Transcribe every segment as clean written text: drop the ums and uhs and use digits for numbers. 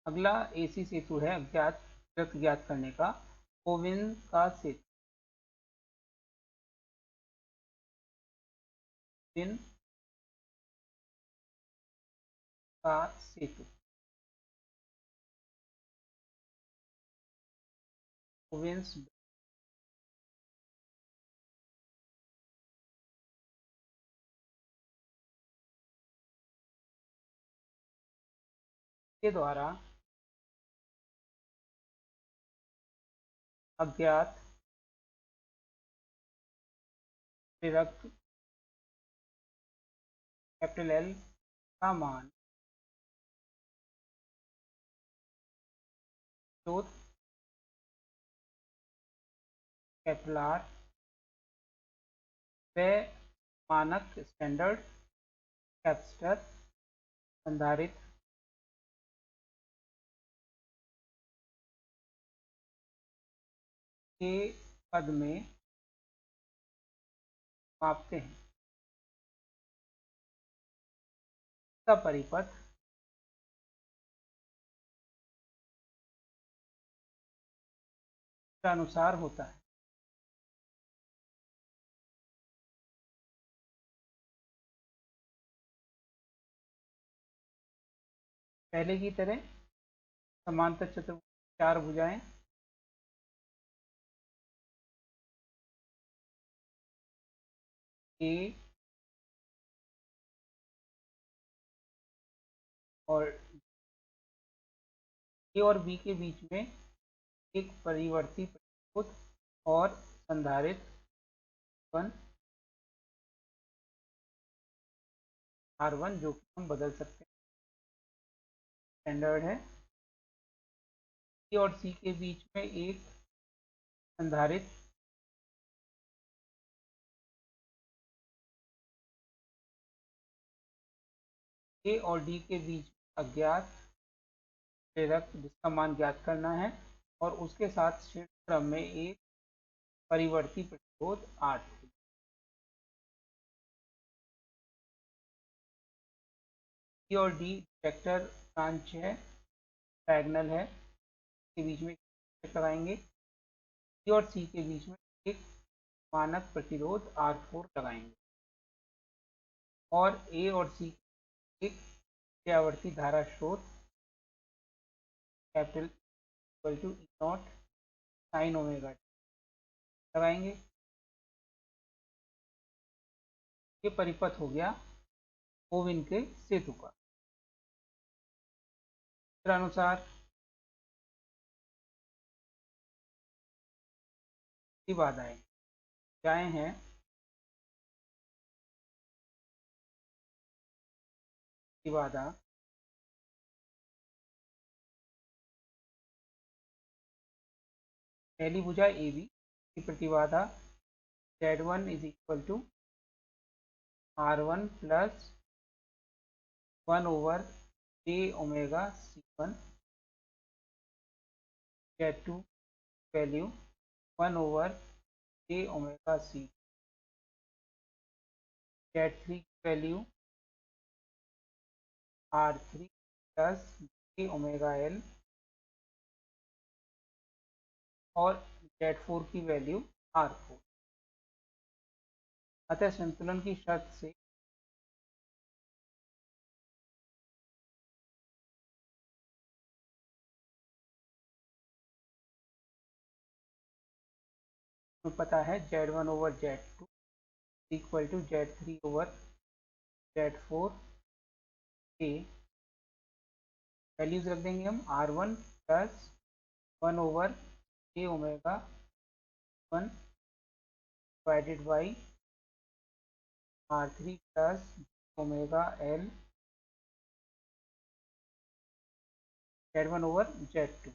अगला एसी सेतु है अज्ञात वृत्त ज्ञात करने का, ओविन का सेतु। ओविन का सेतु। ओविन्स के द्वारा अज्ञात प्रेरक कैपिटल एल का मान स्रोत कैपिटल आर व मानक स्टैंडर्ड कैपेसिटर संधारित्र के पद में मापते हैं। इसका परिपथ अनुसार होता है। पहले की तरह समांतर चतुर्भुज चार भुजाएं ए और बी के बीच में एक परिवर्ती प्रतिरोध और संधारित्र R1 जो कि हम बदल सकते हैं, स्टैंडर्ड है। ए और सी के बीच में एक संधारित्र ए और डी के बीच अज्ञात प्रेरक जिसका मान ज्ञात करना है, और उसके साथ श्रेणी क्रम में एक परिवर्ती प्रतिरोध R2। सी और डी वेक्टर ब्रांच है, डायगोनल है, के बीच में लगाएंगे। सी और सी के बीच में एक मानक प्रतिरोध R4 लगाएंगे और ए और सी एक प्रत्यावर्ती धारा स्रोत capital equal to E naught sine omega लगाएंगे। ये परिपथ हो गया ओविन के सेतु का। अनुसार बाधाएं जाए हैं बाधा पहली भुजा ए बी की प्रतिबाधा Z1 is equal to R1 plus 1 over J omega C1, Z2 value 1 over J omega C, Z3 value R3 plus J omega L और Z4 की वैल्यू R4। अतः संतुलन की शर्त से पता है Z1 over Z2 equal to Z3 over Z4 के वैल्यूज रख देंगे हम R1 plus 1 over J omega 1 divided by R3 plus omega L Z1 over Z2।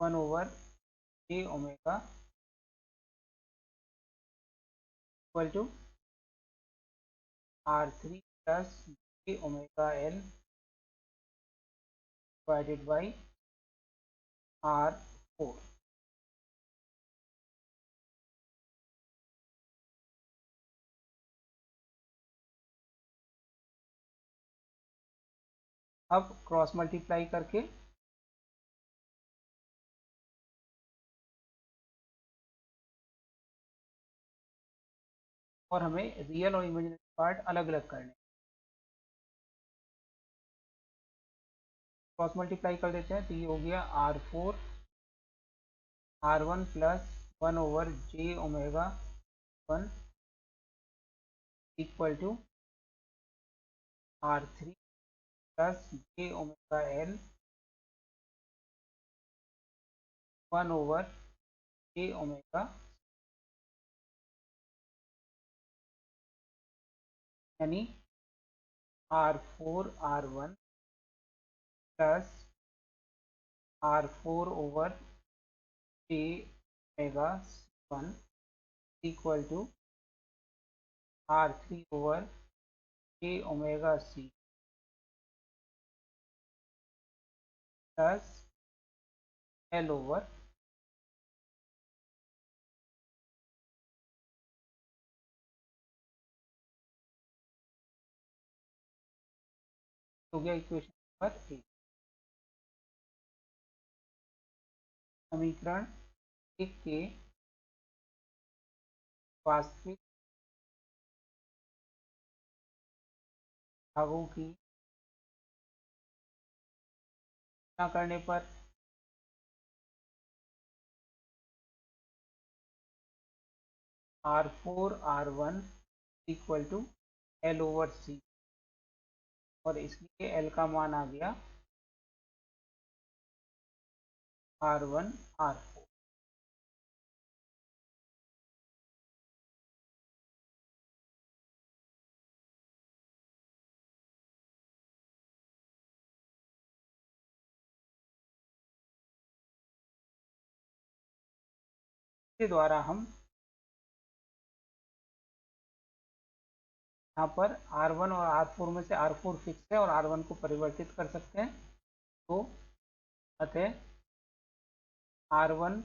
One over J omega equal to R3 plus J omega L divided by R4। अब cross multiply करके और हमें real और imaginary part अलग अलग करने। Cross multiply कर देते हैं तो ये हो गया R4 R1 plus 1/j⍵1 equal to R3 plus j⍵L 1/j⍵, यानी R4 R1 plus R4/j⍵1 equal to R3/j⍵c plus L/, हो गया इक्वेशन नंबर 1। समीकरण 1 के वास्तविक भागों की गणना करने पर R4 R1 equal to L/c, और इसलिए L का मान आ गया R1 R4। के द्वारा हम यहाँ पर R1 और R4 में से R4 फिक्स है और R1 को परिवर्तित कर सकते हैं। तो अतः R1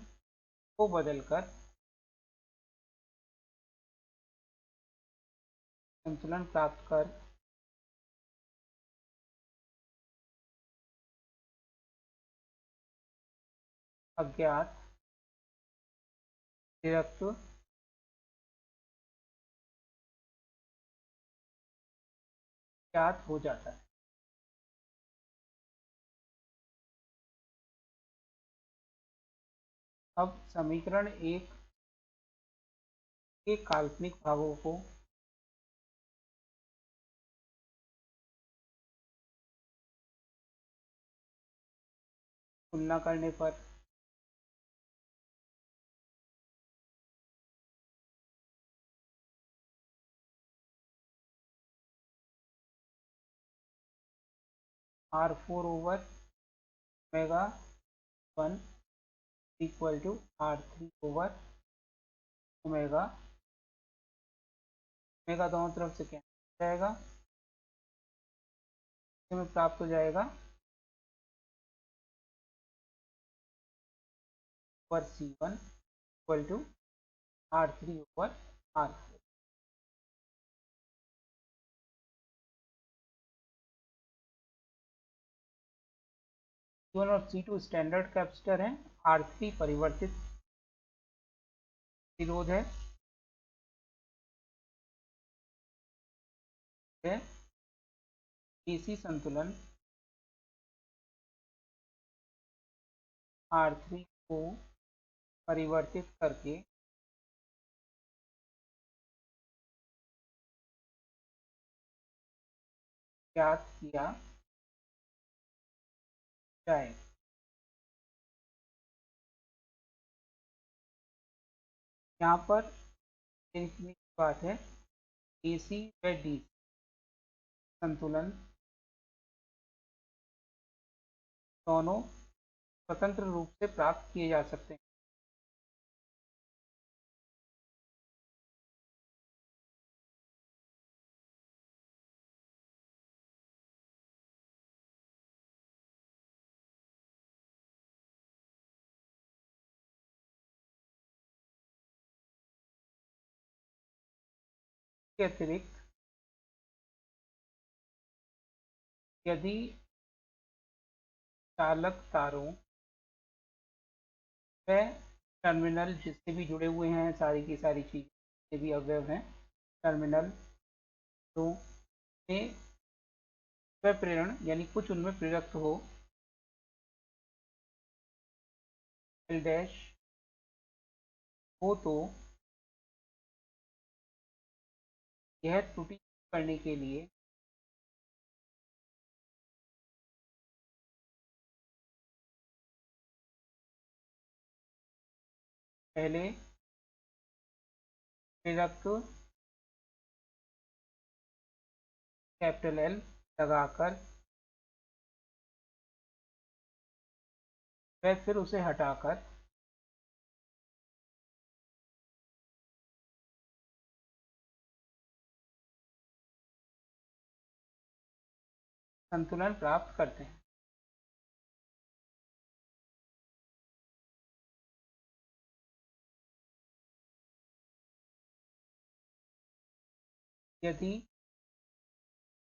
को बदलकर संतुलन प्राप्त कर अज्ञात स्थिरत्व ज्ञात हो जाता है। अब समीकरण 1 के काल्पनिक भागों को तुलना करने पर R4/ω1 equal to R3/ω, omega दोनों तरफ से कैंसिल हो जाएगा, में प्राप्त हो जाएगा पर C1 equal to R3/R4। C1 और C2 स्टैंडर्ड कैपेसिटर हैं। R3 परिवर्तित प्रतिरोध है। AC संतुलन R3 को परिवर्तित करके ज्ञात किया जाए। यहाँ पर देखने की बात है, AC व DC संतुलन दोनों स्वतंत्र रूप से प्राप्त किए जा सकते हैं। के अतिरिक्त यदि चालक तारों व टर्मिनल जिससे भी जुड़े हुए हैं, सारी की सारी चीज़ जितने भी अवयव हैं टर्मिनल, तो में प्रेरण यानी कुछ उनमें प्रेरक हो एल डैश हो, तो यह त्रुटि करने के लिए पहले प्रेरक कैपिटल एल लगाकर वह फिर उसे हटाकर संतुलन प्राप्त करते हैं। यदि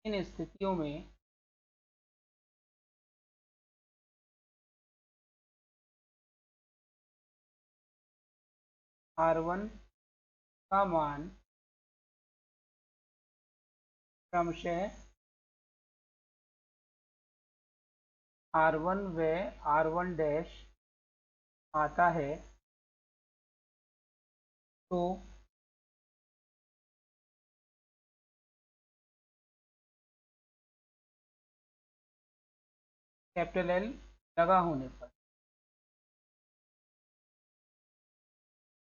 इन स्थितियों में R1 का मान क्रमशः R1 व R1 डैश आता है, तो कैपिटल एल लगा होने पर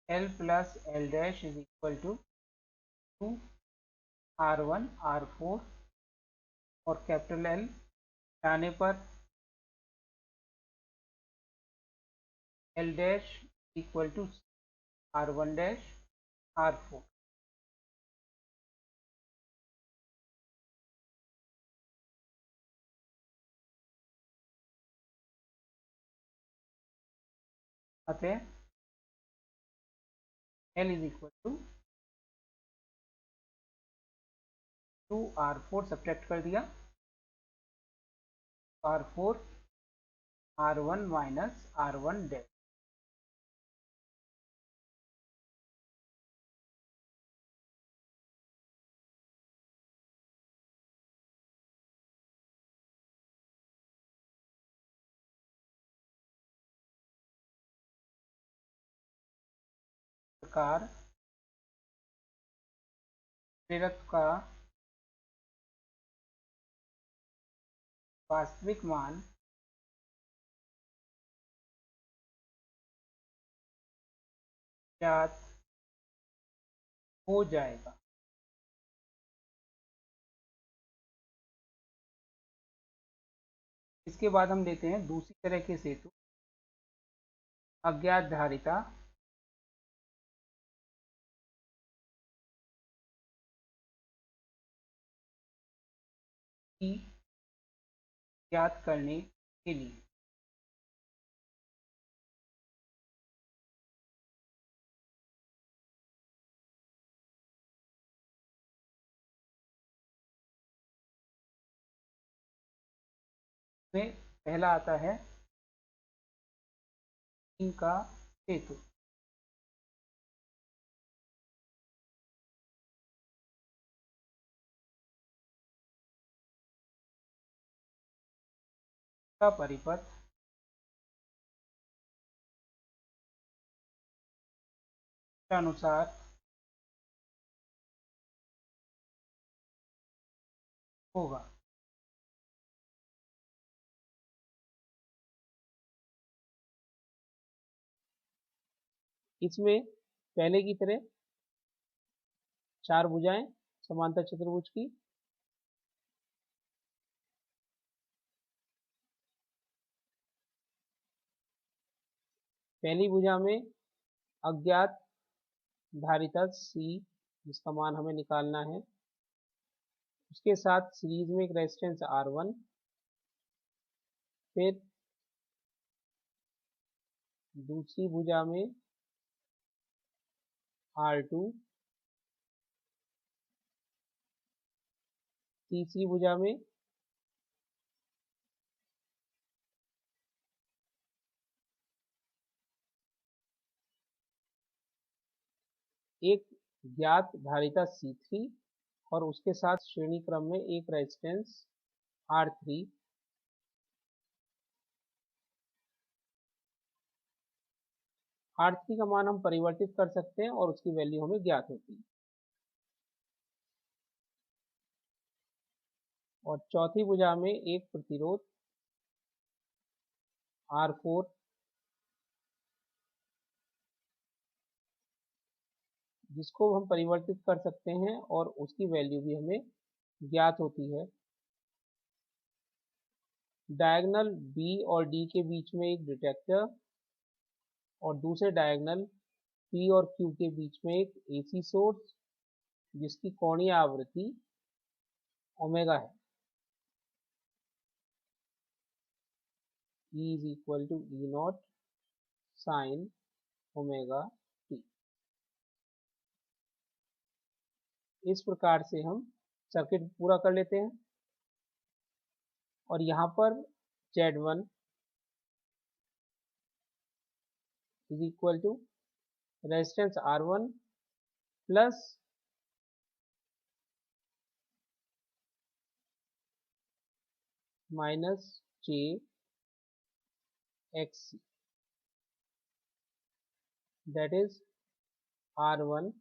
L plus L dash is equal to R1 R4 और कैपिटल एल जाने पर L dash equal to R1 dash R4। अतः L is equal to R4 subtract कर दिया, R4 R1 minus R1 dash. प्रकार प्रेरक का वास्तविक मान ज्ञात हो जाएगा। इसके बाद हम लेते हैं दूसरी तरह के सेतु, अज्ञात धारिता की ज्ञात करने के लिए। में पहला आता है इनका सेतु। का परिपथ अनुसार होगा। इसमें पहले की तरह चार भुजाएं समांतर चतुर्भुज की, पहली भुजा में अज्ञात धारिता C जिसका मान हमें निकालना है, उसके साथ सीरीज में एक रेजिस्टेंस R1, फिर दूसरी भुजा में R2, तीसरी भुजा में एक ज्ञात धारिता C3 और उसके साथ श्रेणी क्रम में एक रेजिस्टेंस R3। R3 का मान हम परिवर्तित कर सकते हैं और उसकी वैल्यू हमें ज्ञात होती है। और चौथी भुजा में एक प्रतिरोध R4 जिसको हम परिवर्तित कर सकते हैं और उसकी वैल्यू भी हमें ज्ञात होती है। डायगोनल B और D के बीच में एक डिटेक्टर और दूसरे डायगोनल P और Q के बीच में एक AC सोर्स जिसकी कोणीय आवृत्ति ओमेगा है। E is equal to E naught sin omega t। इस प्रकार से हम सर्किट पूरा कर लेते हैं और यहाँ पर Z1 is equal to resistance R1 plus minus j XC, that is R1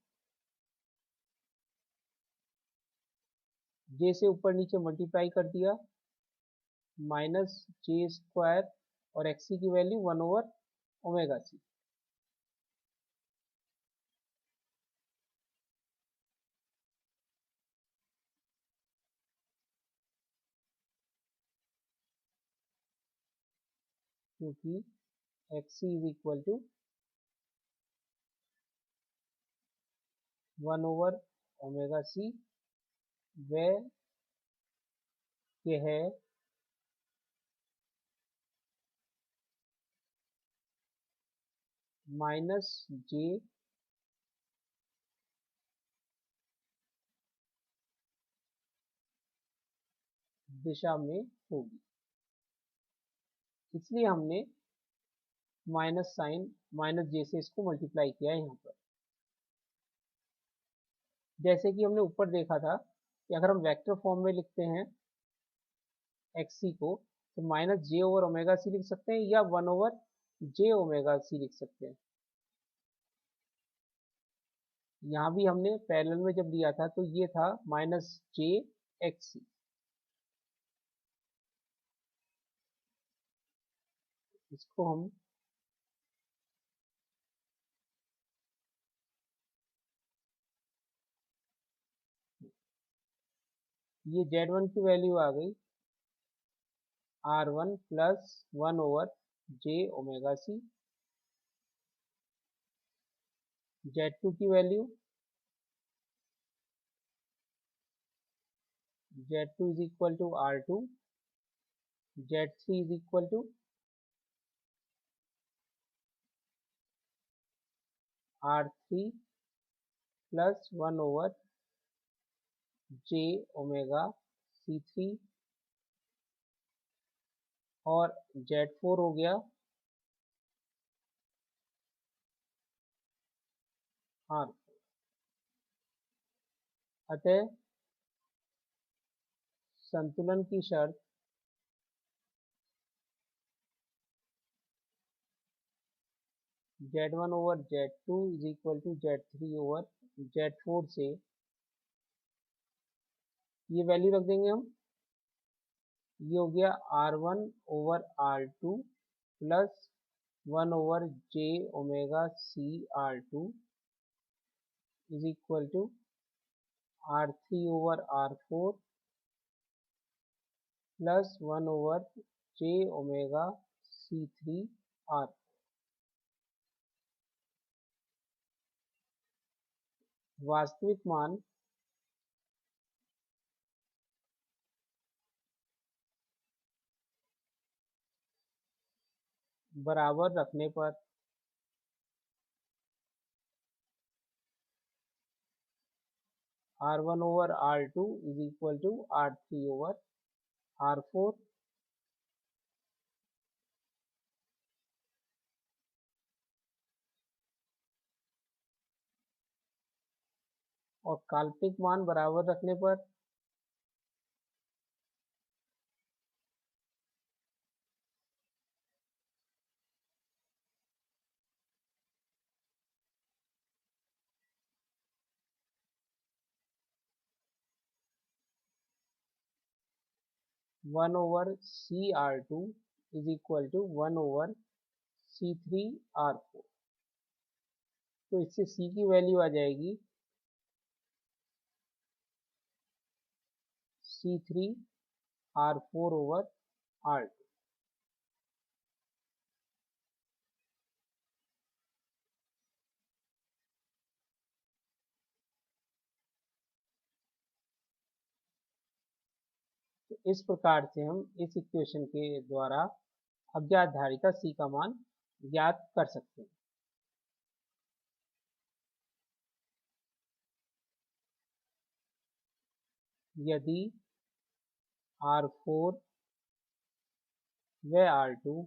j से ऊपर नीचे मल्टीप्लाई कर दिया माइनस जे स्क्वायर और XC की वैल्यू 1/ओमेगा c। क्योंकि XC is equal to 1/ओमेगा c, वह यह है माइनस जे दिशा में होगी, इसलिए हमने माइनस साइन माइनस जे से इसको मल्टीप्लाई किया है यहाँ पर। जैसे कि हमने ऊपर देखा था कि अगर हम वेक्टर फॉर्म में लिखते हैं XC को तो माइनस जे ओवर ओमेगा सी लिख सकते हैं या 1/j⍵c लिख सकते हैं। यहाँ भी हमने पैरेलल में जब लिया था तो ये था माइनस जे XC। इसको हम ये Z1 की वैल्यू आ गई R1 प्लस 1/j⍵c। Z2 की value Z2 is equal to R2, Z3 is equal to R3 plus 1/j⍵c3 और Z4 हो गया R। अतः संतुलन की शर्त Z1/Z2 is equal to Z3/Z4 से ये वैल्यू रख देंगे हम। ये हो गया R1/R2 plus 1/j⍵c R2 is equal to R3/R4 plus 1/j⍵c3 R। वास्तविक मान बराबर रखने पर R1/R2 is equal to R3/R4 और काल्पनिक मान बराबर रखने पर 1/CR2 is equal to 1/C3R4। तो इससे C की वैल्यू आ जाएगी C3R4/R2। तो इस प्रकार से हम इस इक्वेशन के द्वारा अज्ञात धारिता C का मान ज्ञात कर सकते हैं। यदि R4 व R2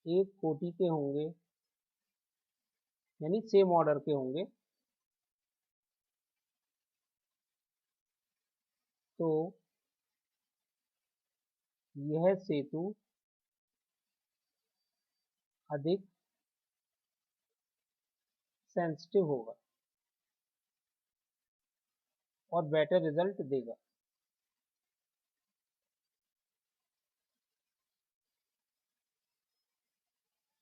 एक कोटि के होंगे, यानी सेम ऑर्डर के होंगे, तो यह सेतु अधिक सेंसिटिव होगा और बेटर रिजल्ट देगा।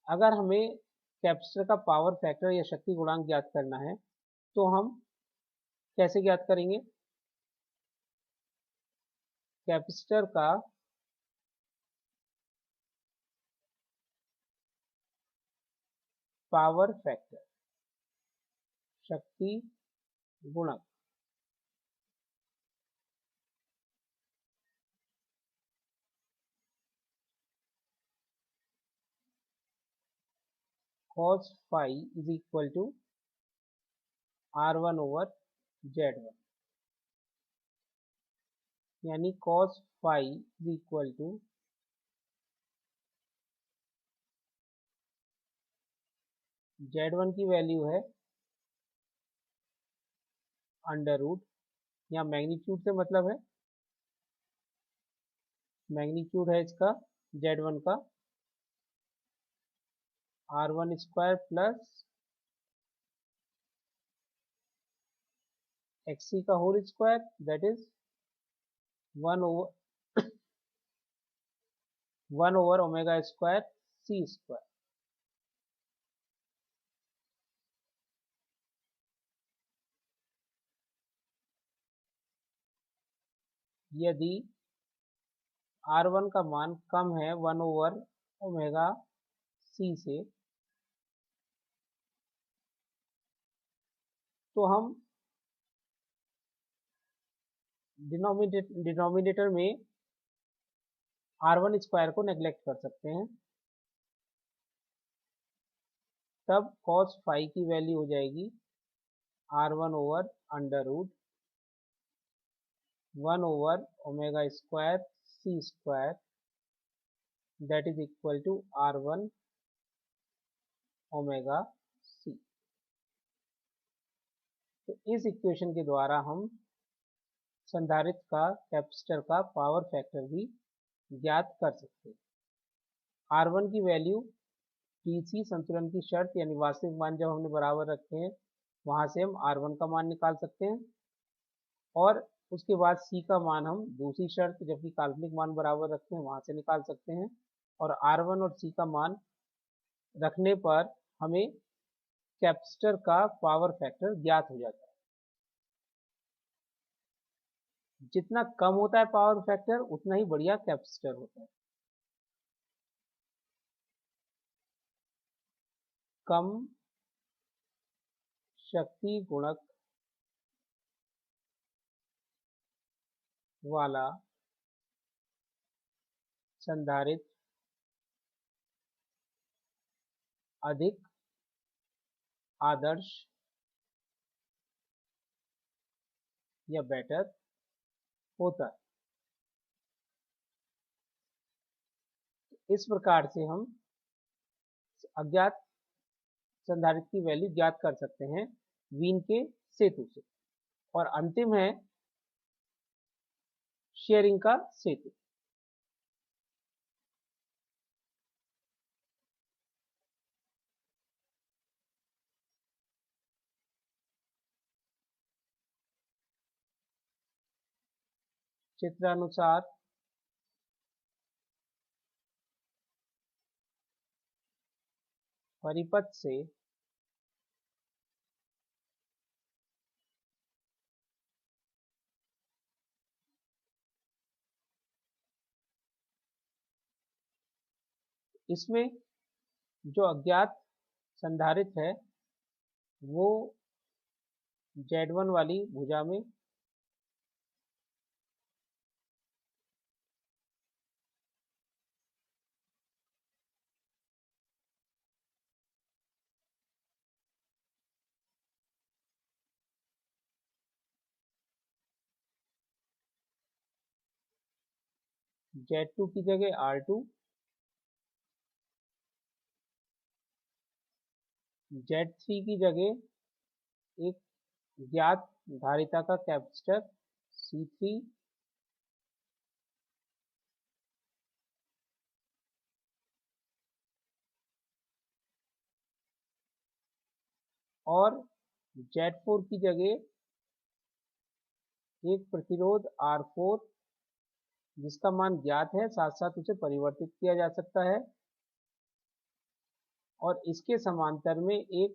अगर हमें कैपेसिटर का पावर फैक्टर या शक्ति गुणांक ज्ञात करना है तो हम कैसे ज्ञात करेंगे? कैपेसिटर का पावर फैक्टर, शक्ति गुणक, cos phi is equal to R1/Z1, यानी cos phi is equal to Z1 की वैल्यू है अंडर रूट, या मैग्नीट्यूड से मतलब है, मैग्नीट्यूड है इसका Z1 का R1² प्लस XC का होल स्क्वायर, दैट इज 1/ओमेगा² C²। यदि R1 का मान कम है 1/ओमेगा C से, तो हम डिनोमिनेटर में R1² को नेग्लेक्ट कर सकते हैं। तब cos phi की वैल्यू हो जाएगी R1/√1/ओमेगा² C², that is equal to R1/ओमेगा C। तो इस इक्वेशन के द्वारा हम संधारित्र का, कैपेसिटर का पावर फैक्टर भी ज्ञात कर सकते हैं। R1 की वैल्यू TC संतुलन की शर्त यानी वास्तविक मान जब हमने बराबर रखे हैं वहां से हम R1 का मान निकाल सकते हैं, और उसके बाद C का मान हम दूसरी शर्त जबकि काल्पनिक मान बराबर रखते हैं वहां से निकाल सकते हैं, और R1 और C का मान रखने पर हमें कैपेसिटर का पावर फैक्टर ज्ञात हो जाता है। जितना कम होता है पावर फैक्टर उतना ही बढ़िया कैपेसिटर होता है। कम शक्ति गुणक वाला संधारित्र अधिक आदर्श या बेटर होता है। इस प्रकार से हम अज्ञात संधारित्र की वैल्यू ज्ञात कर सकते हैं वीन के सेतु से, और अंतिम है शेयरिंग का सेतु। चित्रानुसार परिपथ से इसमें जो अज्ञात संधारित्र है वो Z1 वाली भुजा में Z2 की जगह R2, Z3 की जगह एक ज्ञात धारिता का कैपेसिटर C3, और Z4 की जगह एक प्रतिरोध R4 जिसका मान ज्ञात है, साथ साथ उसे परिवर्तित किया जा सकता है, और इसके समांतर में एक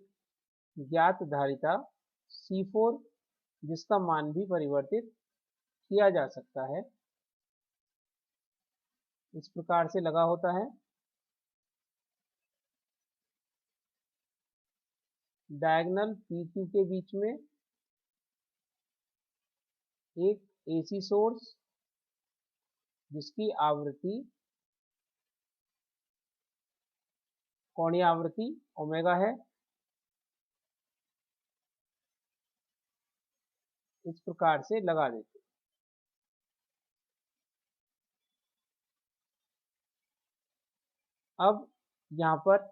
ज्ञात धारिता C4 जिसका मान भी परिवर्तित किया जा सकता है। इस प्रकार से लगा होता है। डायगोनल PQ के बीच में एक AC सोर्स जिसकी आवृत्ति कोणीय आवृत्ति ओमेगा है। इस प्रकार से लगा देते। अब यहाँ पर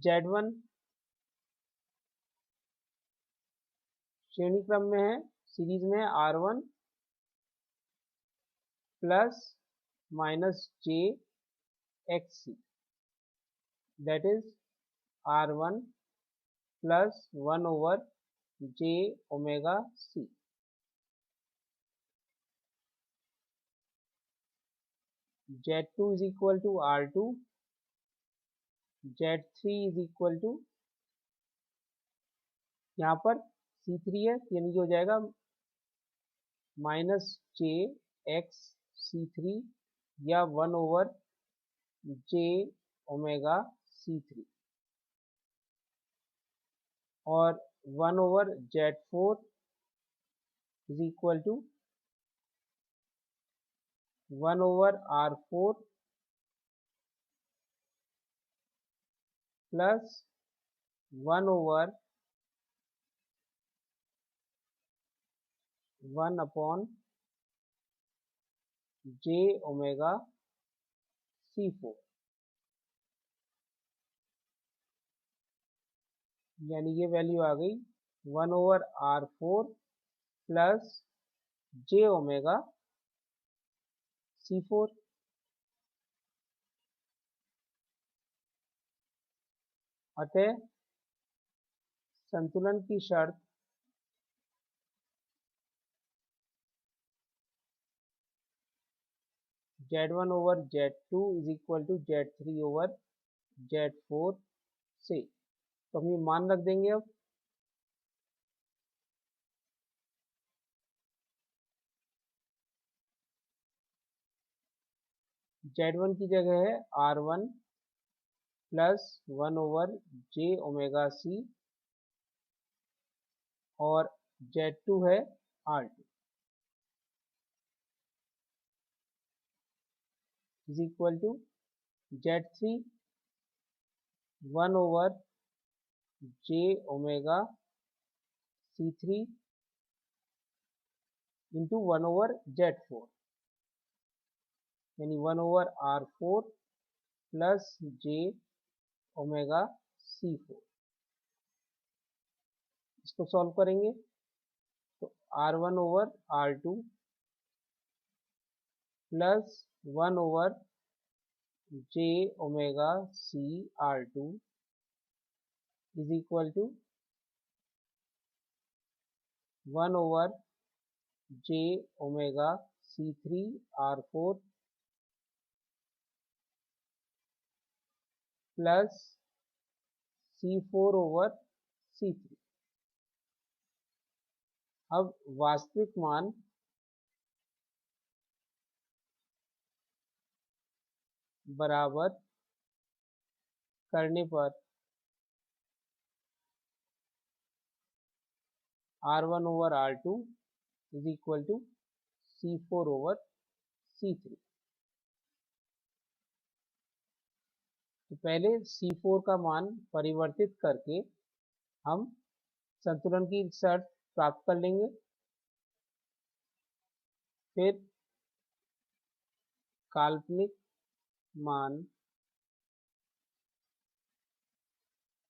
Z1 श्रेणी क्रम में है, सीरीज में है R1 plus minus J XC, that is R1 plus 1 over j omega C। Z2 is equal to R2, Z3 is equal to, यहाँ पर C3 है यानी कि हो जाएगा माइनस जे एक्स C3 या 1 over j omega C3, और 1 over Z4 is equal to 1 over R4 plus 1 over 1 upon j omega C4, यानी ये वैल्यू आ गई 1 over R4 plus j omega C4। अतः संतुलन की शर्त Z1 over Z2 is equal to Z3 over Z4 से, तो हम ये मान रख देंगे। अब Z1 की जगह है R1 plus 1 over j omega C, और Z2 है R2 is equal to Z3 1 over j omega C3 into 1 over Z4, यानी 1 over R4 plus j omega C4। इसको सॉल्व करेंगे तो R1/R2 plus 1/j⍵CR2 is equal to 1/j⍵C3R4 plus C4/C3। अब वास्तविक मान बराबर करने पर R1/R2 is equal to C4/C3। तो पहले C4 का मान परिवर्तित करके हम संतुलन की शर्त प्राप्त कर लेंगे, फिर काल्पनिक मान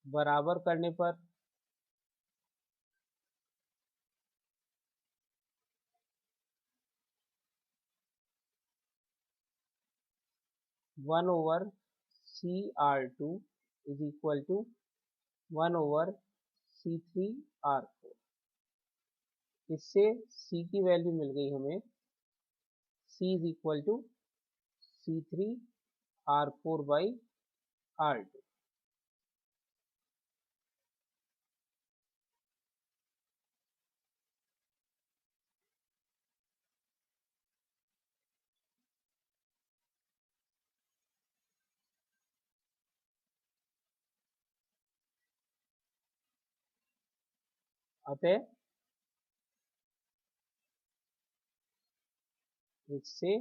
बराबर करने पर (1/CR2) is equal to 1/C3R4। इससे C की वैल्यू मिल गई हमें, C is equal to C3R4/R2। अतः इससे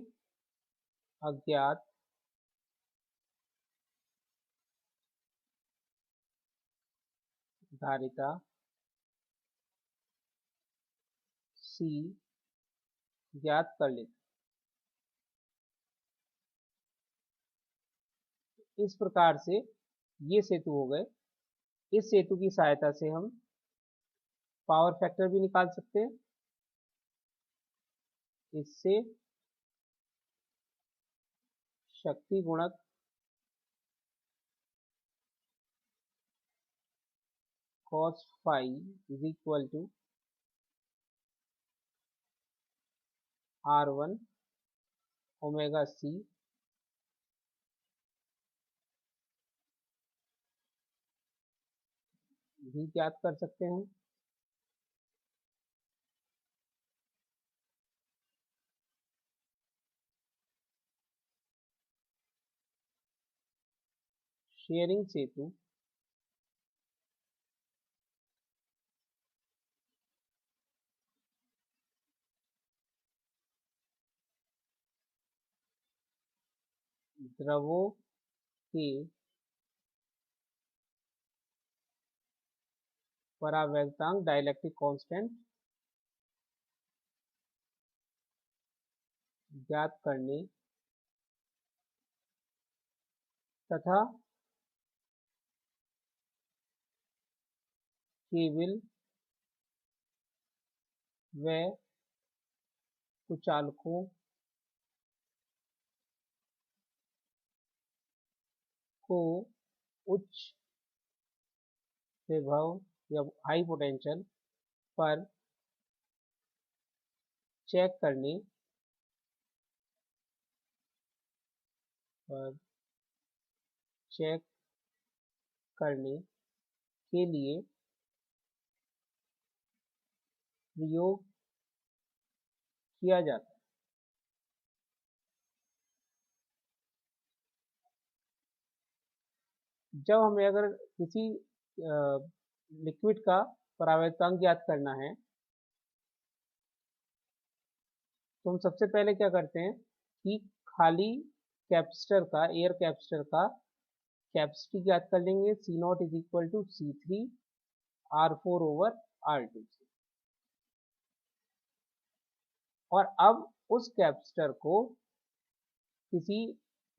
अज्ञात धारिता C ज्ञात कर लेते। इस प्रकार से ये सेतु हो गए। इस सेतु की सहायता से हम पावर फैक्टर भी निकाल सकते हैं। इससे शक्ति गुणक cos phi is equal to R1/ωc भी ज्ञात कर सकते हैं। शेयरिंग सेतु द्रवों के परावैद्युतांक डाइलेक्ट्रिक कांस्टेंट ज्ञात करने तथा केवल व कुचालकों को उच्च विभव या हाई पोटेंशियल पर चेक करने के लिए प्रयोग किया जाता है। जब हमें अगर किसी लिक्विड का परावैद्युतांक ज्ञात करना है तो हम सबसे पहले क्या करते हैं कि खाली कैपेसिटर का, एयर कैपेसिटर का कैपेसिटी ज्ञात कर लेंगे। C0 is equal to C3R4/R2 और अब उस कैपेसिटर को किसी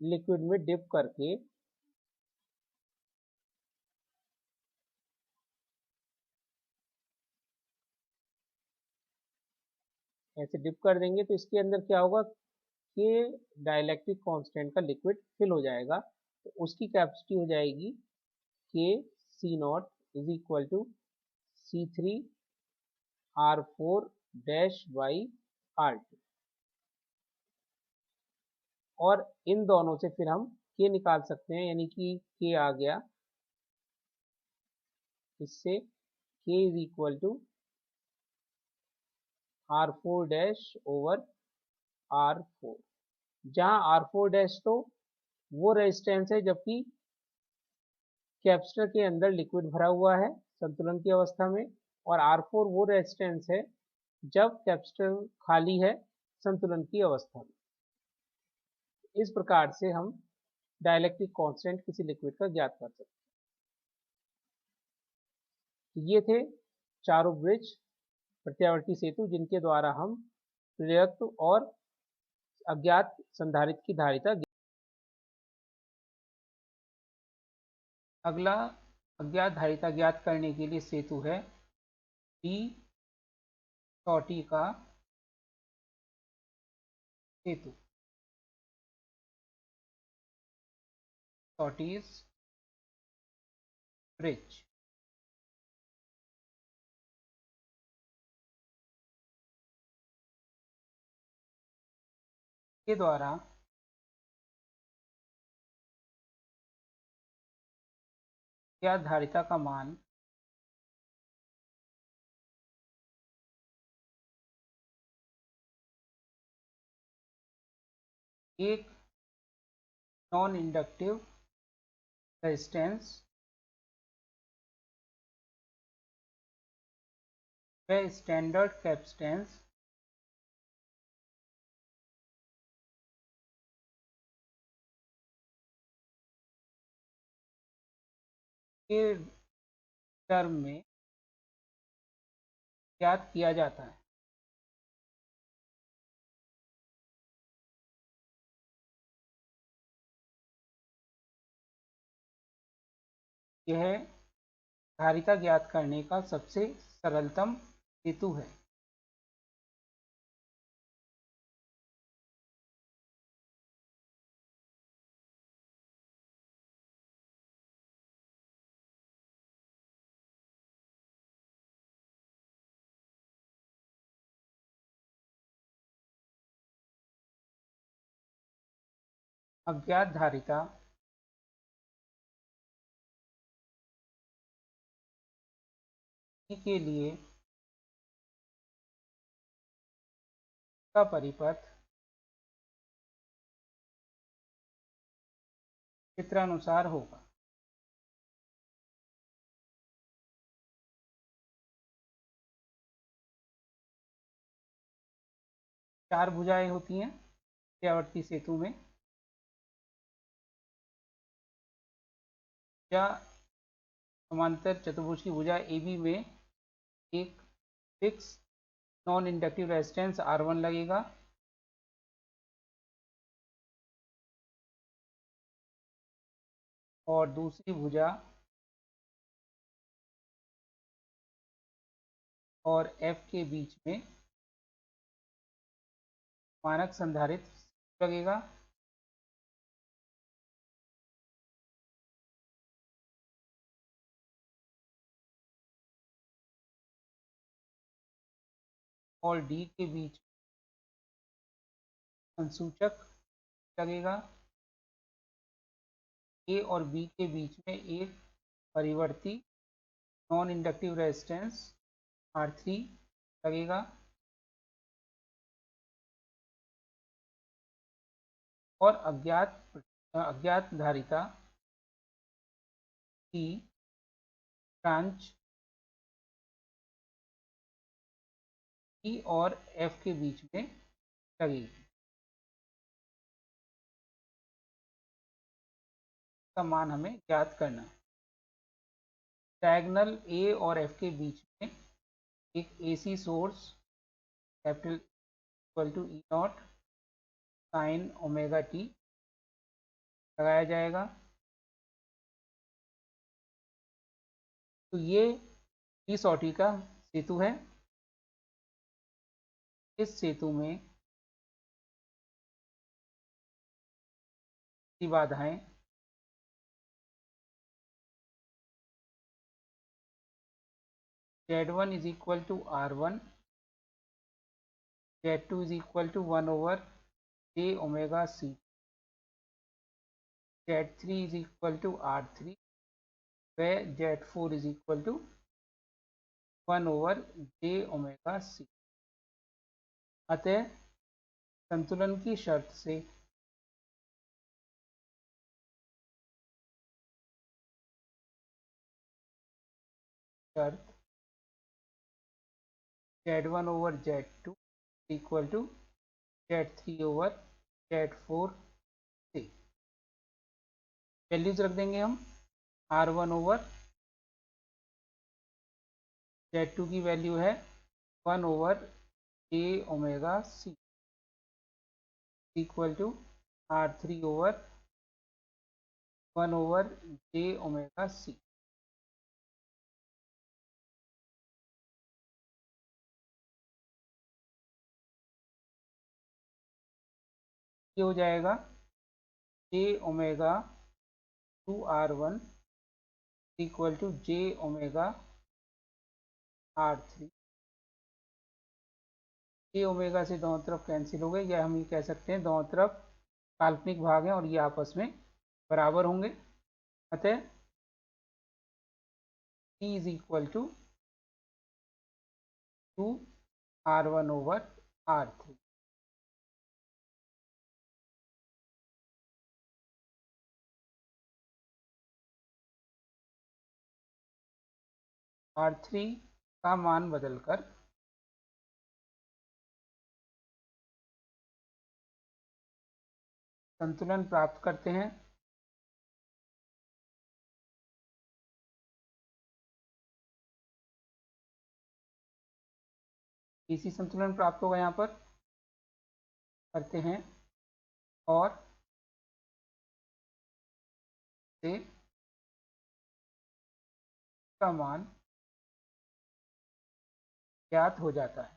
लिक्विड में डिप करके ऐसे डिप कर देंगे तो इसके अंदर क्या होगा कि डाइलेक्ट्रिक कांस्टेंट का लिक्विड फिल हो जाएगा, तो उसकी कैपेसिटी हो जाएगी K C naught is equal to C3R4 dash by R2, और इन दोनों से फिर हम के निकाल सकते हैं, यानी कि के आ गया इससे K is equal to R4 dash over R4, जहां R4 डैश तो वो रेजिस्टेंस है जबकि कैपेसिटर के अंदर लिक्विड भरा हुआ है संतुलन की अवस्था में, और R4 वो रेजिस्टेंस है जब कैपेसिटर खाली है संतुलन की अवस्था में। इस प्रकार से हम डाइलेक्ट्रिक कांस्टेंट किसी लिक्विड का ज्ञात कर सकते हैं। ये थे चारों ब्रिज प्रत्यावर्ती सेतु जिनके द्वारा हम प्रेरकत्व और अज्ञात संधारित्र की धारिता। अगला अज्ञात धारिता ज्ञात करने के लिए सेतु है डी शॉर्टी का सेतु, शॉर्टीज ब्रिज। के द्वारा ज्ञात धारिता का मान एक नॉन इंडक्टिव रेजिस्टेंस व स्टैंडर्ड कैपेसिटेंस के टर्म में ज्ञात किया जाता है। यह धारिता ज्ञात करने का सबसे सरलतम हेतु है। अज्ञात धारिता के लिए का परिपथ चित्रानुसार होगा। चार भुजाएं होती हैं प्रत्यावर्ती सेतु में, या समांतर चतुर्भुज की भुजा AB में एक fix non inductive resistance R1 लगेगा, और दूसरी भुजा और F के बीच में मानक संधारित्र लगेगा, और D के बीच संसूचक लगेगा। A और B के बीच में एक परिवर्ती नॉन इंडक्टिव रेजिस्टेंस R3 लगेगा, और अज्ञात धारिता की ब्रांच E और F के बीच में लगेगी। का मान हमें ज्ञात करना है। डायगोनल A और F के बीच में एक AC source capital equal to E naught sine omega T लगाया जाएगा। तो ये डी शॉर्टी का सेतु है। इस सेतु में बाधाएं Z1 is equal to R1, Z2 is equal to 1/j omega C, Z3 is equal to R3 व Z4 is equal to 1/j omega C। अतः संतुलन की शर्त से शर्त Z1/Z2 इक्वल टू Z3/Z4 से वैल्यूज रख देंगे हम। R1/Z2 की वैल्यू है 1/j omega C equal to R3/1/j omega C। ये हो जाएगा j omega 2R1 equal to j omega R3। j omega से दोनों तरफ कैंसिल हो गए, या हम ये कह सकते हैं दोनों तरफ काल्पनिक भाग हैं और ये आपस में बराबर होंगे। अतः T is equal to 2R1/R3। R3 का मान बदलकर संतुलन प्राप्त करते हैं। इसी संतुलन प्राप्त होगा यहाँ पर करते हैं और से का मान ज्ञात हो जाता है।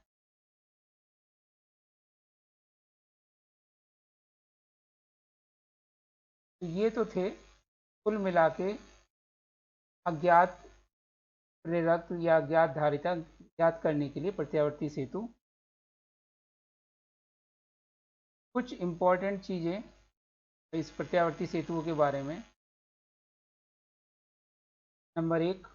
तो ये तो थे कुल मिला के अज्ञात प्रेरक या अज्ञात धारिता ज्ञात करने के लिए प्रत्यावर्ती सेतु। कुछ इम्पोर्टेंट चीज़ें इस प्रत्यावर्ती सेतुओं के बारे में। नंबर 1,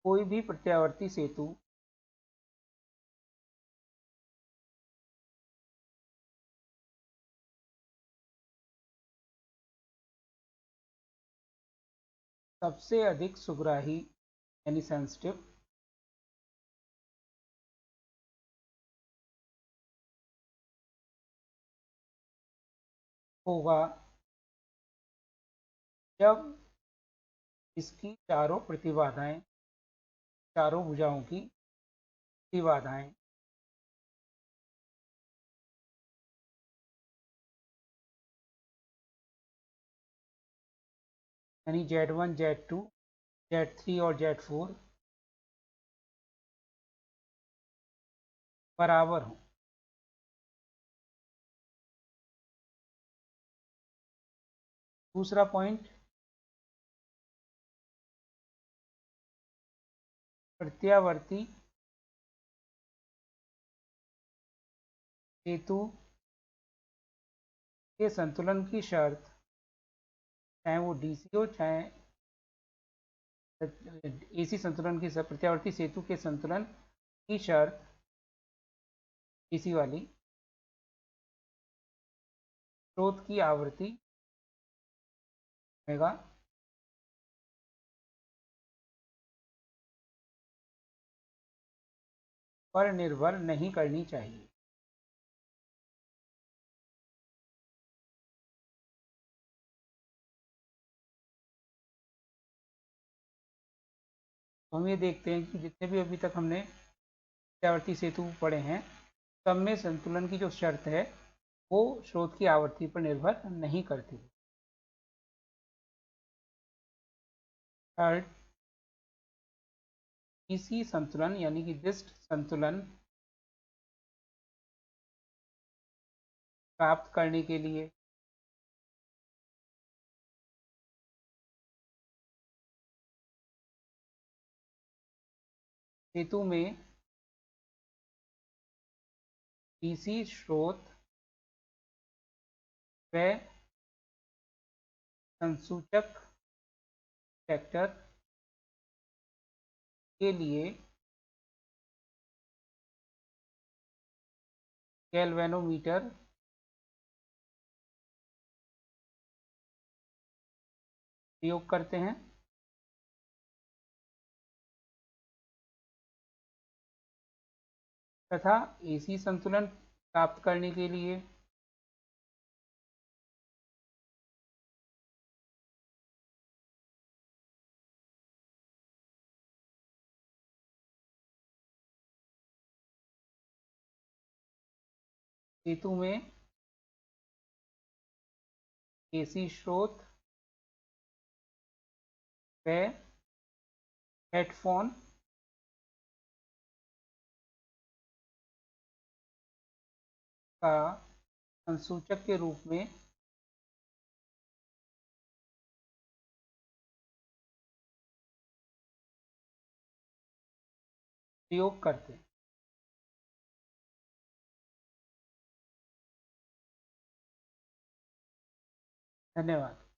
कोई भी प्रत्यावर्ती सेतु सबसे अधिक सुग्राही यानी सेंसिटिव होगा जब इसकी चारों प्रतिबाधाएं, चारों भुजाओं की प्रतिबाधाएं यानी Z1, Z2, Z3 और Z4 बराबर हों। दूसरा पॉइंट, प्रत्यावर्ती सेतु के संतुलन की शर्त, चाहे वो DC हो चाहे AC संतुलन की, प्रत्यावर्ती सेतु के संतुलन की शर्त DC वाली, स्रोत की आवृत्ति ओमेगा पर निर्भर नहीं करनी चाहिए। तो हम ये देखते हैं कि जितने भी अभी तक हमने प्रत्यावर्ती सेतु पढ़े हैं, सब में संतुलन की जो शर्त है वो स्रोत की आवृत्ति पर निर्भर नहीं करती। थर्ड, इसी संतुलन यानी कि दिष्ट संतुलन प्राप्त करने के लिए सेतु में डीसी स्रोत व संसूचक फैक्टर के लिए गैल्वेनोमीटर प्रयोग करते हैं तथा एसी संतुलन प्राप्त करने के लिए सेतु में एसी स्रोत व हेडफोन का संसूचक के रूप में प्रयोग करते हैं। धन्यवाद।